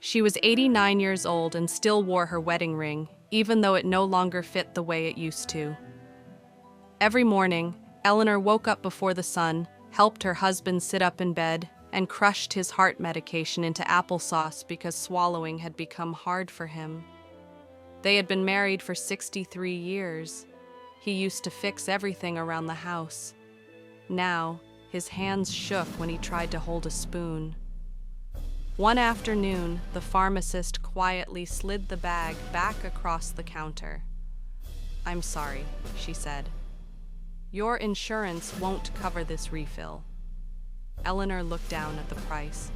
She was 89 years old and still wore her wedding ring, even though it no longer fit the way it used to. Every morning, Eleanor woke up before the sun, helped her husband sit up in bed, and crushed his heart medication into applesauce because swallowing had become hard for him. They had been married for 63 years. He used to fix everything around the house. Now, his hands shook when he tried to hold a spoon. One afternoon, the pharmacist quietly slid the bag back across the counter. "I'm sorry," she said. "Your insurance won't cover this refill." Eleanor looked down at the price.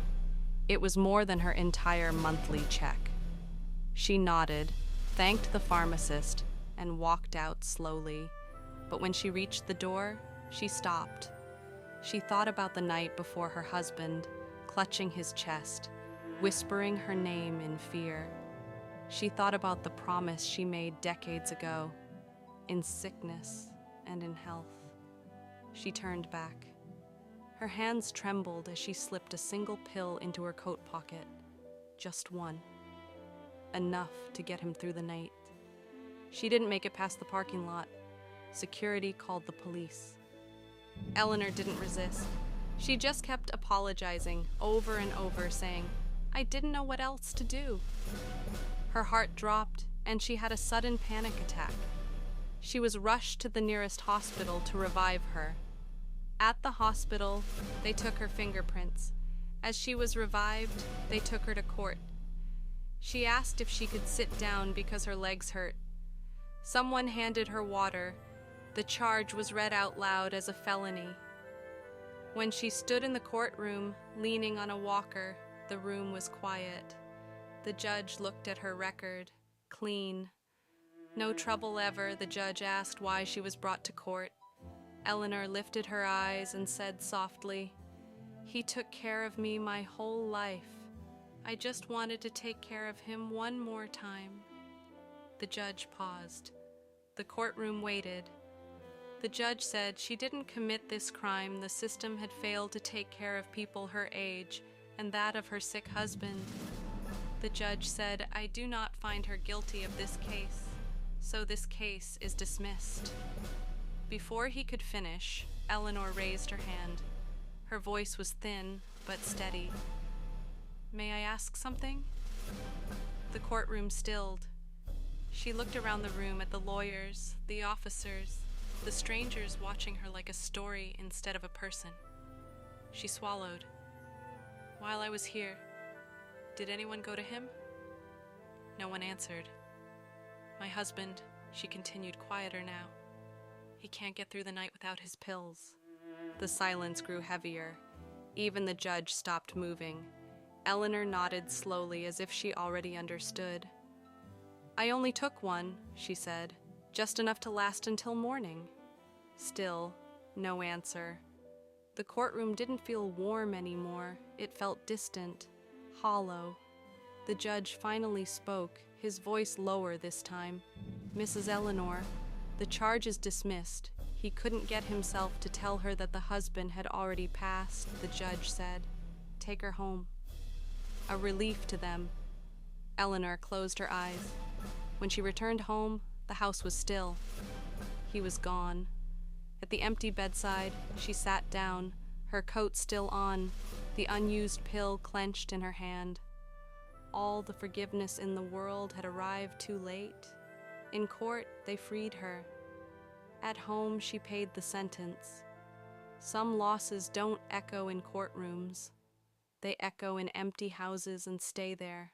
It was more than her entire monthly check. She nodded, thanked the pharmacist, and walked out slowly. But when she reached the door, she stopped. She thought about the night before her husband, clutching his chest, whispering her name in fear. She thought about the promise she made decades ago, in sickness and in health. She turned back. Her hands trembled as she slipped a single pill into her coat pocket. Just one. Enough to get him through the night. She didn't make it past the parking lot. Security called the police. Eleanor didn't resist. She just kept apologizing over and over, saying, "I didn't know what else to do." Her heart dropped, and she had a sudden panic attack. She was rushed to the nearest hospital to revive her. At the hospital, they took her fingerprints. As she was revived, they took her to court. She asked if she could sit down because her legs hurt. Someone handed her water. The charge was read out loud as a felony. When she stood in the courtroom, leaning on a walker, the room was quiet. The judge looked at her record. Clean. No trouble ever, the judge asked why she was brought to court. Eleanor lifted her eyes and said softly, "He took care of me my whole life. I just wanted to take care of him one more time." The judge paused. The courtroom waited. The judge said she didn't commit this crime. The system had failed to take care of people her age and that of her sick husband. The judge said, "I do not find her guilty of this case, so this case is dismissed." Before he could finish, Eleanor raised her hand. Her voice was thin but steady. "May I ask something?" The courtroom stilled. She looked around the room at the lawyers, the officers, the strangers watching her like a story instead of a person. She swallowed. "While I was here, did anyone go to him?" No one answered. "My husband," she continued, quieter now. "He can't get through the night without his pills." The silence grew heavier. Even the judge stopped moving. Eleanor nodded slowly as if she already understood. "I only took one," she said, "just enough to last until morning." Still, no answer. The courtroom didn't feel warm anymore. It felt distant, hollow. The judge finally spoke, his voice lower this time. "Mrs. Eleanor, the charge is dismissed." He couldn't get himself to tell her that the husband had already passed, the judge said. "Take her home." A relief to them. Eleanor closed her eyes. When she returned home, the house was still. He was gone. At the empty bedside, she sat down, her coat still on, the unused pill clenched in her hand. All the forgiveness in the world had arrived too late. In court, they freed her. At home, she paid the sentence. Some losses don't echo in courtrooms. They echo in empty houses and stay there.